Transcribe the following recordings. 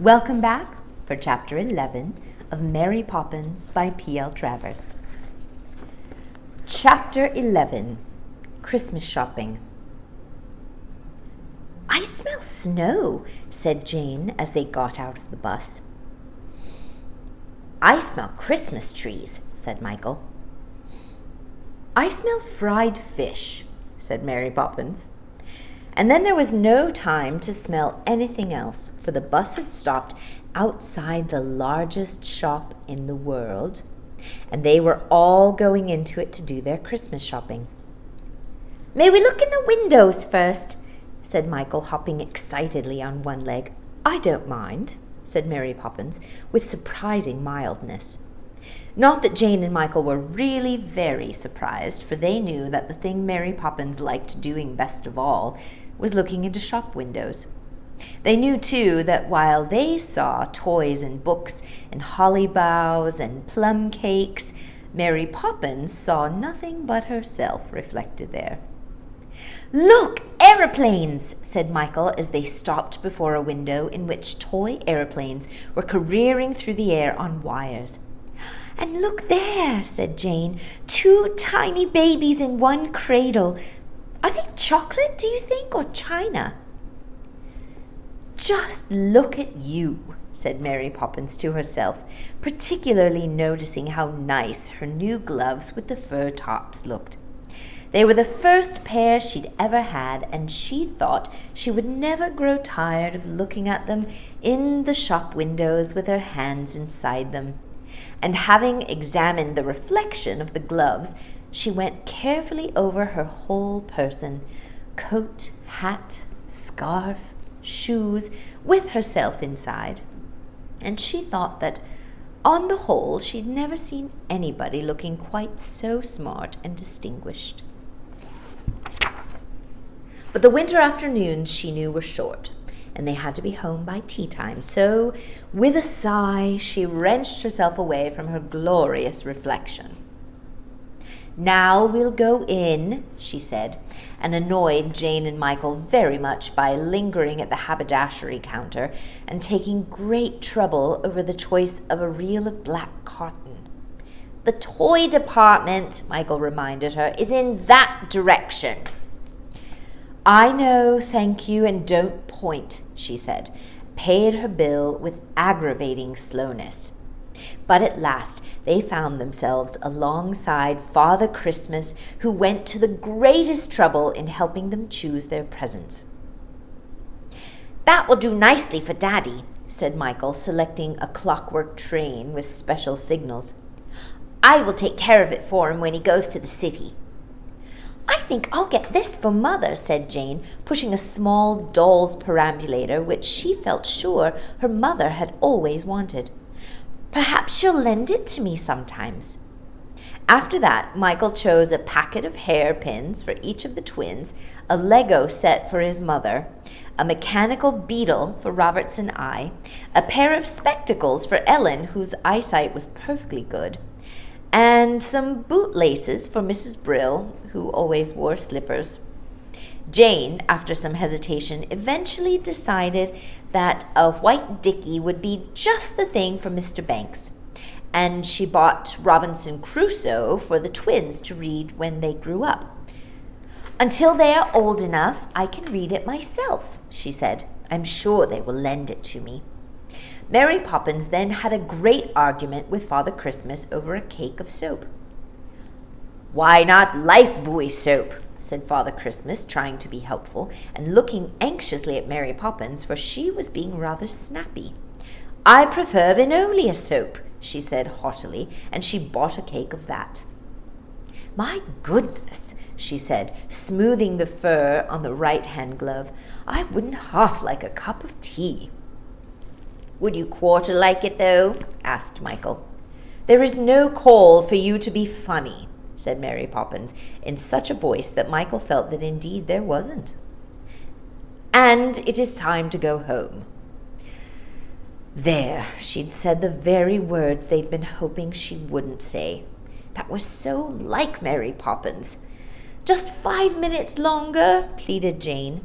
Welcome back for Chapter 11 of Mary Poppins by P.L. Travers. Chapter 11, Christmas Shopping. "I smell snow," said Jane as they got out of the bus. "I smell Christmas trees," said Michael. "I smell fried fish," said Mary Poppins. And then there was no time to smell anything else, for the bus had stopped outside the largest shop in the world, and they were all going into it to do their Christmas shopping. "May we look in the windows first?" said Michael, hopping excitedly on one leg. "I don't mind," said Mary Poppins, with surprising mildness. Not that Jane and Michael were really very surprised, for they knew that the thing Mary Poppins liked doing best of all was looking into shop windows. They knew, too, that while they saw toys and books and holly boughs and plum cakes, Mary Poppins saw nothing but herself reflected there. "Look, aeroplanes!" said Michael as they stopped before a window in which toy aeroplanes were careering through the air on wires. "And look there," said Jane, "two tiny babies in one cradle. Are they chocolate, do you think, or china?" "Just look at you," said Mary Poppins to herself, particularly noticing how nice her new gloves with the fur tops looked. They were the first pair she'd ever had, and she thought she would never grow tired of looking at them in the shop windows with her hands inside them. And having examined the reflection of the gloves, she went carefully over her whole person, coat, hat, scarf, shoes, with herself inside. And she thought that, on the whole, she'd never seen anybody looking quite so smart and distinguished. But the winter afternoons, she knew, were short, and they had to be home by tea time, so, with a sigh, she wrenched herself away from her glorious reflection. "Now we'll go in," she said, and annoyed Jane and Michael very much by lingering at the haberdashery counter and taking great trouble over the choice of a reel of black cotton. "The toy department," Michael reminded her, "is in that direction." "I know, thank you, and don't point," she said, paid her bill with aggravating slowness. But at last they found themselves alongside Father Christmas, who went to the greatest trouble in helping them choose their presents. "That will do nicely for Daddy," said Michael, selecting a clockwork train with special signals. "I will take care of it for him when he goes to the city." "I think I'll get this for Mother," said Jane, pushing a small doll's perambulator which she felt sure her mother had always wanted. "Perhaps she'll lend it to me sometimes." After that, Michael chose a packet of hairpins for each of the twins, a Lego set for his mother, a mechanical beetle for Robert's and I, a pair of spectacles for Ellen, whose eyesight was perfectly good, and some bootlaces for Mrs. Brill, who always wore slippers. Jane, after some hesitation, eventually decided that a white dicky would be just the thing for Mr. Banks, and she bought Robinson Crusoe for the twins to read when they grew up. "Until they are old enough, I can read it myself," she said. "I'm sure they will lend it to me." Mary Poppins then had a great argument with Father Christmas over a cake of soap. "Why not lifebuoy soap?" said Father Christmas, trying to be helpful, and looking anxiously at Mary Poppins, for she was being rather snappy. "I prefer Vinolia soap," she said haughtily, and she bought a cake of that. "My goodness," she said, smoothing the fur on the right-hand glove, "I wouldn't half like a cup of tea." "Would you quarter like it, though?" asked Michael. "There is no call for you to be funny," said Mary Poppins, in such a voice that Michael felt that indeed there wasn't. "And it is time to go home." There, she'd said the very words they'd been hoping she wouldn't say. That was so like Mary Poppins. "Just 5 minutes longer," pleaded Jane.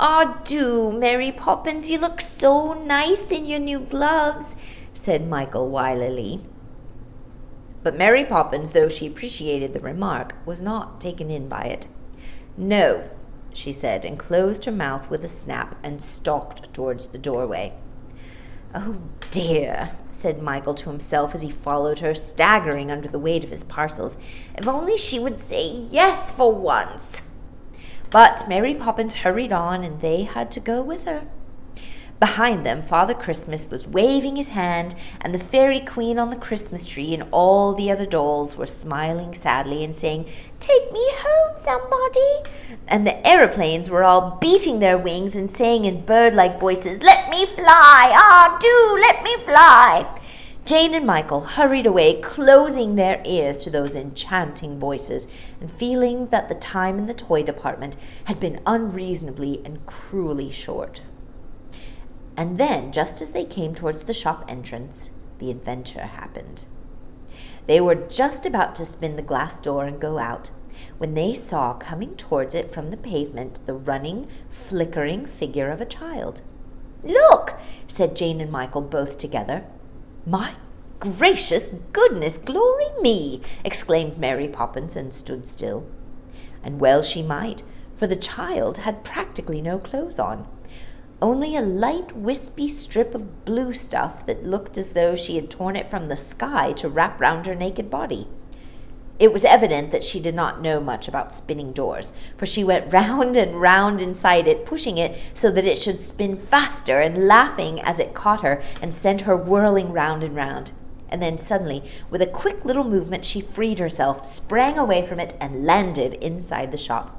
"Ah, do, Mary Poppins, you look so nice in your new gloves," said Michael wilily. But Mary Poppins, though she appreciated the remark, was not taken in by it. "No," she said, and closed her mouth with a snap and stalked towards the doorway. "Oh dear," said Michael to himself as he followed her, staggering under the weight of his parcels. "If only she would say yes for once." But Mary Poppins hurried on, and they had to go with her. Behind them, Father Christmas was waving his hand, and the Fairy Queen on the Christmas tree and all the other dolls were smiling sadly and saying, "Take me home, somebody." And the aeroplanes were all beating their wings and saying in bird-like voices, "Let me fly! Ah, do let me fly!" Jane and Michael hurried away, closing their ears to those enchanting voices, and feeling that the time in the toy department had been unreasonably and cruelly short. And then, just as they came towards the shop entrance, the adventure happened. They were just about to spin the glass door and go out, when they saw coming towards it from the pavement the running, flickering figure of a child. "Look!" said Jane and Michael both together. "My gracious goodness, glory me!" exclaimed Mary Poppins, and stood still. And well she might, for the child had practically no clothes on. Only a light, wispy strip of blue stuff that looked as though she had torn it from the sky to wrap round her naked body. It was evident that she did not know much about spinning doors, for she went round and round inside it, pushing it so that it should spin faster and laughing as it caught her and sent her whirling round and round. And then suddenly, with a quick little movement, she freed herself, sprang away from it, and landed inside the shop.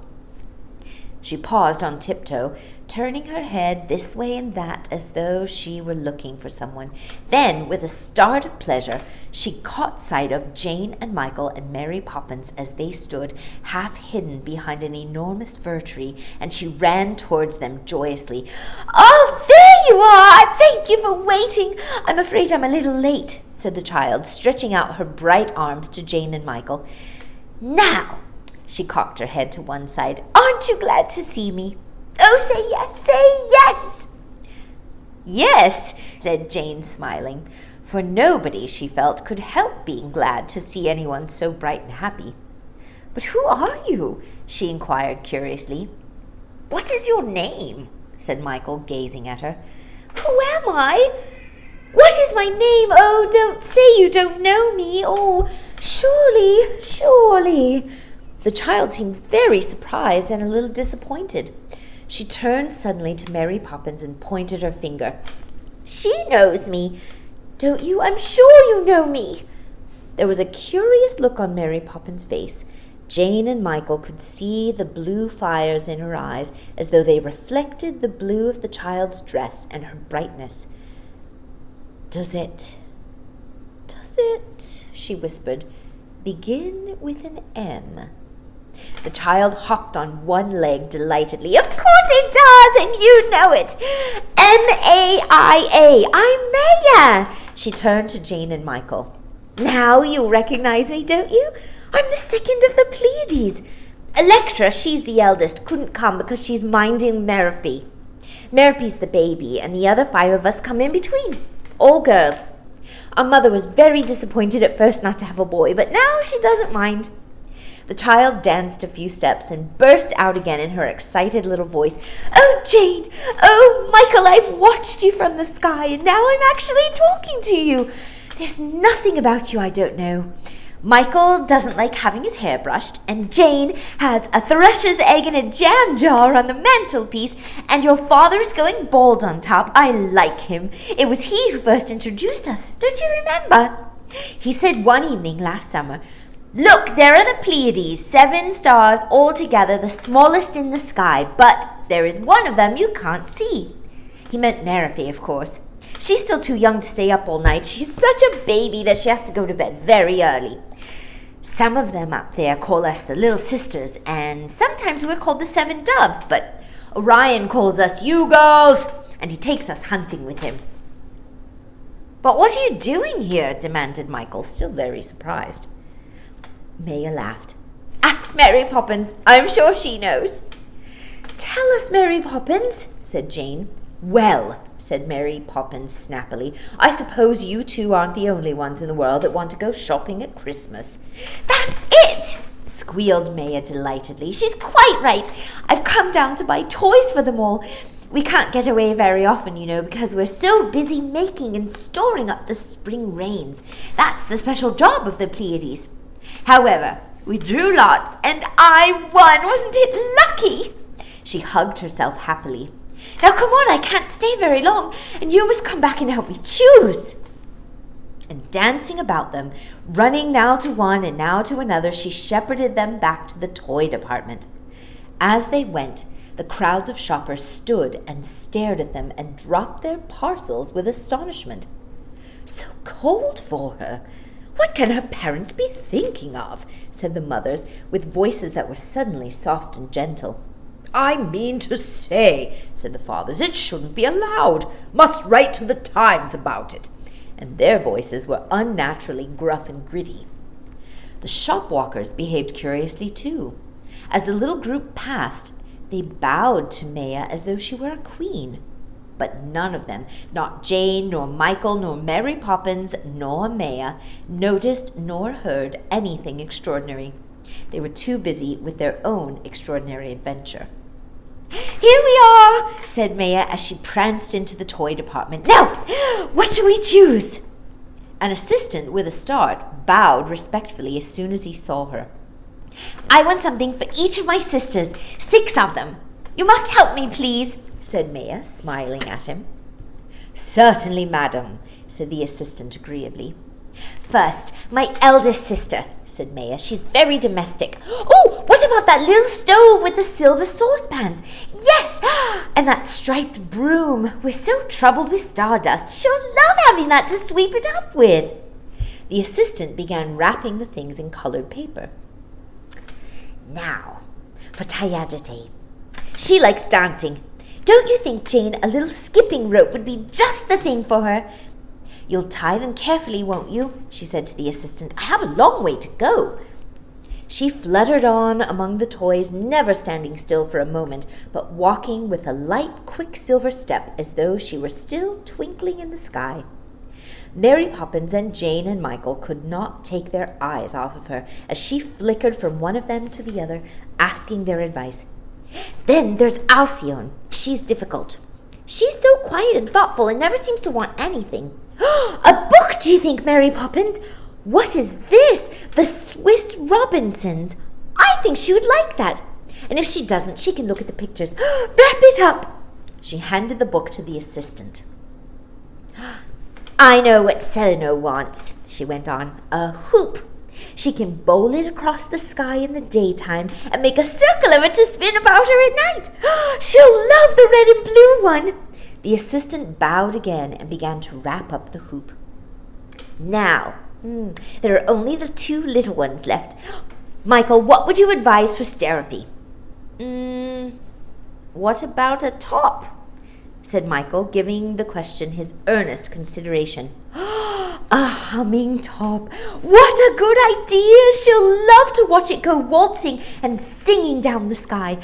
She paused on tiptoe, turning her head this way and that as though she were looking for someone. Then, with a start of pleasure, she caught sight of Jane and Michael and Mary Poppins as they stood half hidden behind an enormous fir tree, and she ran towards them joyously. "Oh, there you are! Thank you for waiting. I'm afraid I'm a little late," said the child, stretching out her bright arms to Jane and Michael. "Now," she cocked her head to one side, "aren't you glad to see me? Oh, say yes, say yes!" "Yes," said Jane, smiling, for nobody, she felt, could help being glad to see anyone so bright and happy. "But who are you?" she inquired curiously. "What is your name?" said Michael, gazing at her. "Who am I? What is my name? Oh, don't say you don't know me. Oh, surely, surely." The child seemed very surprised and a little disappointed. She turned suddenly to Mary Poppins and pointed her finger. "She knows me. Don't you? I'm sure you know me." There was a curious look on Mary Poppins' face. Jane and Michael could see the blue fires in her eyes as though they reflected the blue of the child's dress and her brightness. Does it, she whispered, begin with an M?" The child hopped on one leg delightedly. "Of course it does, and you know it. M-A-I-A. I'm Maya." She turned to Jane and Michael. "Now you recognize me, don't you? I'm the second of the Pleiades. Electra, she's the eldest, couldn't come because she's minding Merope. Merope's the baby, and the other 5 of us come in between. All girls. Our mother was very disappointed at first not to have a boy, but now she doesn't mind." The child danced a few steps and burst out again in her excited little voice. "Oh, Jane! Oh, Michael, I've watched you from the sky, and now I'm actually talking to you. There's nothing about you I don't know. Michael doesn't like having his hair brushed, and Jane has a thrush's egg in a jam jar on the mantelpiece, and your father's going bald on top. I like him. It was he who first introduced us. Don't you remember? He said one evening last summer, 'Look, there are the Pleiades, 7 stars all together, the smallest in the sky, but there is one of them you can't see.' He meant Merope, of course. She's still too young to stay up all night. She's such a baby that she has to go to bed very early. Some of them up there call us the Little Sisters, and sometimes we're called the 7 Doves, but Orion calls us you girls, and he takes us hunting with him." "But what are you doing here?" demanded Michael, still very surprised. Maya laughed. "Ask Mary Poppins. I'm sure she knows." Tell us, Mary Poppins, said Jane. Well, said Mary Poppins snappily, I suppose you two aren't the only ones in the world that want to go shopping at Christmas. That's it, squealed Maya delightedly. She's quite right. I've come down to buy toys for them all. We can't get away very often, you know, because we're so busy making and storing up the spring rains. That's the special job of the Pleiades. However, we drew lots and I won. Wasn't it lucky? She hugged herself happily. Now come on, I can't stay very long, and you must come back and help me choose. And dancing about them, running now to one and now to another, she shepherded them back to the toy department. As they went, the crowds of shoppers stood and stared at them and dropped their parcels with astonishment. So cold for her! What can her parents be thinking of? Said the mothers, with voices that were suddenly soft and gentle. I mean to say, said the fathers, it shouldn't be allowed. Must write to the Times about it. And their voices were unnaturally gruff and gritty. The shopwalkers behaved curiously too. As the little group passed, they bowed to Maya as though she were a queen. But none of them, not Jane, nor Michael, nor Mary Poppins, nor Maya, noticed nor heard anything extraordinary. They were too busy with their own extraordinary adventure. Here we are, said Maya as she pranced into the toy department. Now, what shall we choose? An assistant with a start bowed respectfully as soon as he saw her. I want something for each of my sisters, 6 of them. You must help me, please, said Maya, smiling at him. Certainly, madam, said the assistant agreeably. First, my eldest sister, said Maya. She's very domestic. Oh, what about that little stove with the silver saucepans? Yes, and that striped broom. We're so troubled with stardust. She'll love having that to sweep it up with. The assistant began wrapping the things in colored paper. Now, for Tayagite. She likes dancing. Don't you think, Jane, a little skipping rope would be just the thing for her? You'll tie them carefully, won't you? She said to the assistant. I have a long way to go. She fluttered on among the toys, never standing still for a moment, but walking with a light, quicksilver step as though she were still twinkling in the sky. Mary Poppins and Jane and Michael could not take their eyes off of her as she flickered from one of them to the other, asking their advice. Then there's Alcyone. She's difficult. She's so quiet and thoughtful and never seems to want anything. A book, do you think, Mary Poppins? What is this? The Swiss Robinsons. I think she would like that. And if she doesn't, she can look at the pictures. Wrap it up. She handed the book to the assistant. I know what Selino wants, she went on. A hoop. She can bowl it across the sky in the daytime and make a circle of it to spin about her at night. She'll love the red and blue one. The assistant bowed again and began to wrap up the hoop. Now, there are only the 2 little ones left. Michael, what would you advise for Steropy? What about a top? Said Michael, giving the question his earnest consideration. A humming top. What a good idea! She'll love to watch it go waltzing and singing down the sky.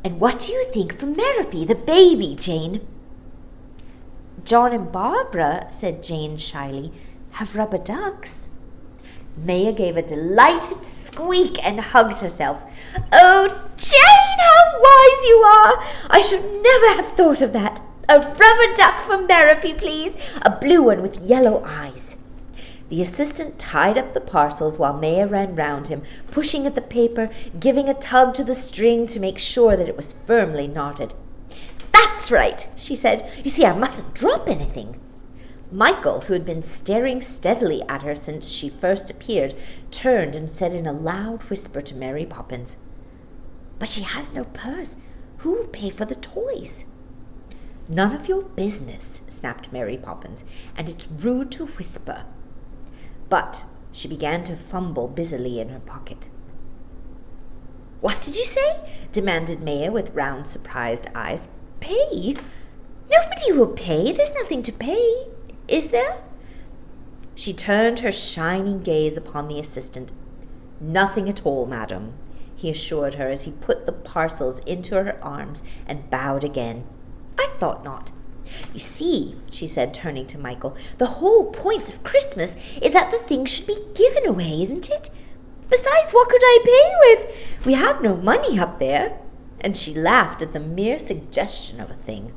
And what do you think for Merope, the baby, Jane? John and Barbara, said Jane shyly, have rubber ducks. Maya gave a delighted squeak and hugged herself. Oh, Jane, how wise you are! I should never have thought of that. A rubber duck for Merope, please. A blue one with yellow eyes. The assistant tied up the parcels while Maya ran round him, pushing at the paper, giving a tug to the string to make sure that it was firmly knotted. That's right, she said. You see, I mustn't drop anything. Michael, who had been staring steadily at her since she first appeared, turned and said in a loud whisper to Mary Poppins, But she has no purse. Who will pay for the toys? None of your business, snapped Mary Poppins, and it's rude to whisper. But she began to fumble busily in her pocket. What did you say? Demanded Maya with round, surprised eyes. Pay? Nobody will pay. There's nothing to pay. Is there? She turned her shining gaze upon the assistant. Nothing at all, madam. he assured her as he put the parcels into her arms and bowed again. "I thought not. You see," she said, turning to Michael, "the whole point of Christmas is that the things should be given away, isn't it? Besides, what could I pay with? We have no money up there." And she laughed at the mere suggestion of a thing.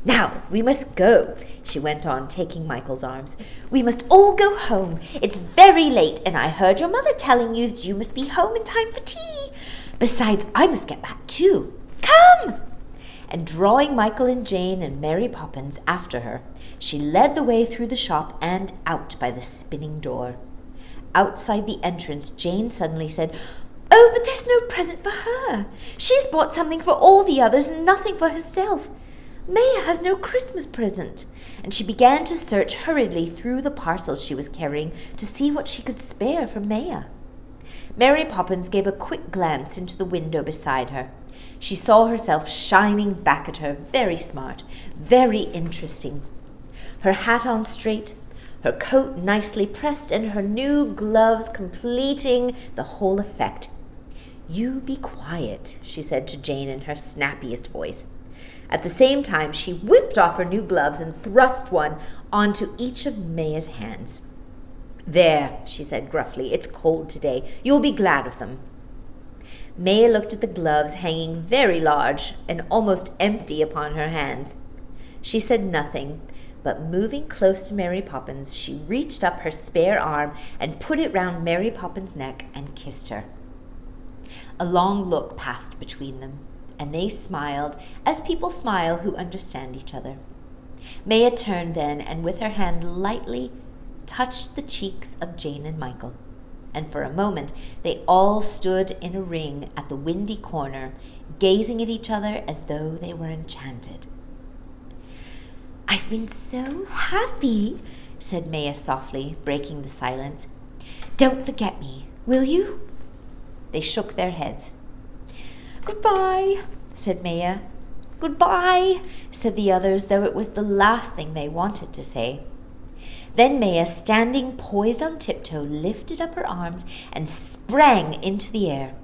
"Now, we must go," she went on, taking Michael's arms. "We must all go home. It's very late, and I heard your mother telling you that you must be home in time for tea. Besides, I must get back too. Come!" And drawing Michael and Jane and Mary Poppins after her, she led the way through the shop and out by the spinning door. Outside the entrance, Jane suddenly said, "Oh, but there's no present for her. She's bought something for all the others and nothing for herself. Maya has no Christmas present." And she began to search hurriedly through the parcels she was carrying to see what she could spare for Maya. Mary Poppins gave a quick glance into the window beside her. She saw herself shining back at her, very smart, very interesting. Her hat on straight, her coat nicely pressed, and her new gloves completing the whole effect. "You be quiet," she said to Jane in her snappiest voice. At the same time, she whipped off her new gloves and thrust one onto each of Maya's hands. "There," she said gruffly, "it's cold today. You'll be glad of them." Maya looked at the gloves hanging very large and almost empty upon her hands. She said nothing, but moving close to Mary Poppins, she reached up her spare arm and put it round Mary Poppins' neck and kissed her. A long look passed between them, and they smiled as people smile who understand each other. Maya turned then, and with her hand lightly touched the cheeks of Jane and Michael, and for a moment they all stood in a ring at the windy corner, gazing at each other as though they were enchanted. "I've been so happy," said Maya softly, breaking the silence. "Don't forget me, will you?" They shook their heads. "Goodbye," said Maya. "Goodbye," said the others, though it was the last thing they wanted to say. Then Maya, standing poised on tiptoe, lifted up her arms and sprang into the air.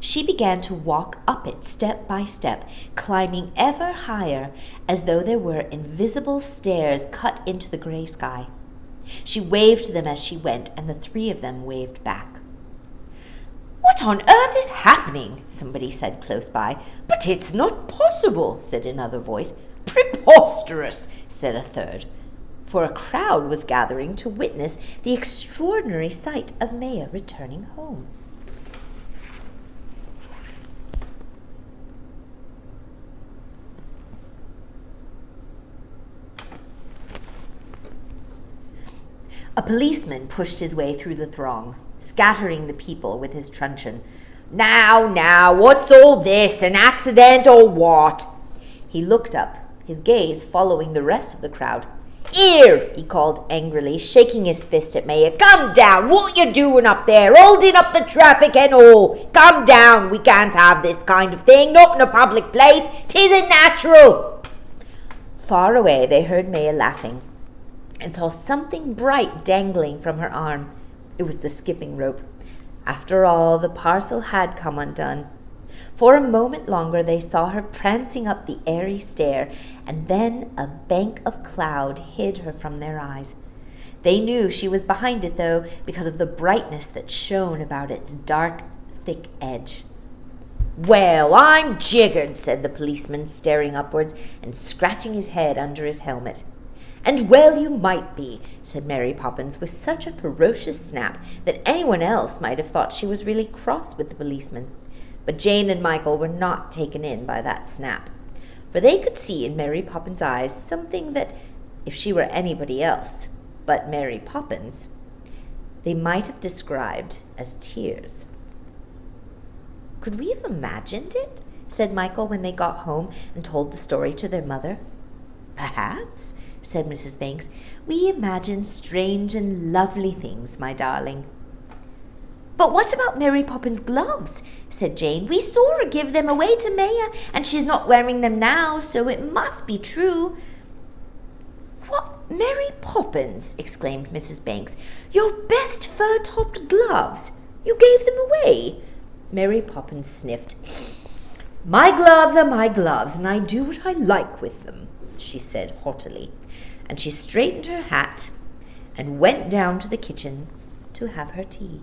She began to walk up it step by step, climbing ever higher, as though there were invisible stairs cut into the gray sky. She waved to them as she went, and the three of them waved back. "What on earth is happening?" somebody said close by. "But it's not possible," said another voice. "Preposterous," said a third. For a crowd was gathering to witness the extraordinary sight of Maya returning home. A policeman pushed his way through the throng, scattering the people with his truncheon. Now, what's all this? An accident or what?" He looked up, his gaze following the rest of the crowd. "Here," he called angrily, shaking his fist at Maya. "Come down! What you doing up there? Holding up the traffic and all! Come down! We can't have this kind of thing, not in a public place. 'Tisn't natural." Far away they heard Maya laughing and saw something bright dangling from her arm. It was the skipping rope. After all, the parcel had come undone. For a moment longer they saw her prancing up the airy stair, and then a bank of cloud hid her from their eyes. They knew she was behind it, though, because of the brightness that shone about its dark, thick edge. "Well, I'm jiggered," said the policeman, staring upwards and scratching his head under his helmet. "And well you might be," said Mary Poppins, with such a ferocious snap that anyone else might have thought she was really cross with the policeman. But Jane and Michael were not taken in by that snap, for they could see in Mary Poppins' eyes something that, if she were anybody else but Mary Poppins, they might have described as tears. "Could we have imagined it?" said Michael when they got home and told the story to their mother. "Perhaps," said Mrs. Banks. "We imagine strange and lovely things, my darling." "But what about Mary Poppins' gloves?" said Jane. "We saw her give them away to Maya, and she's not wearing them now, so it must be true." "What, Mary Poppins!" exclaimed Mrs. Banks. "Your best fur-topped gloves! You gave them away? Mary Poppins sniffed. My gloves are my gloves, and I do what I like with them, she said haughtily, and she straightened her hat and went down to the kitchen to have her tea.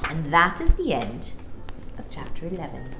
And that is the end of chapter 11.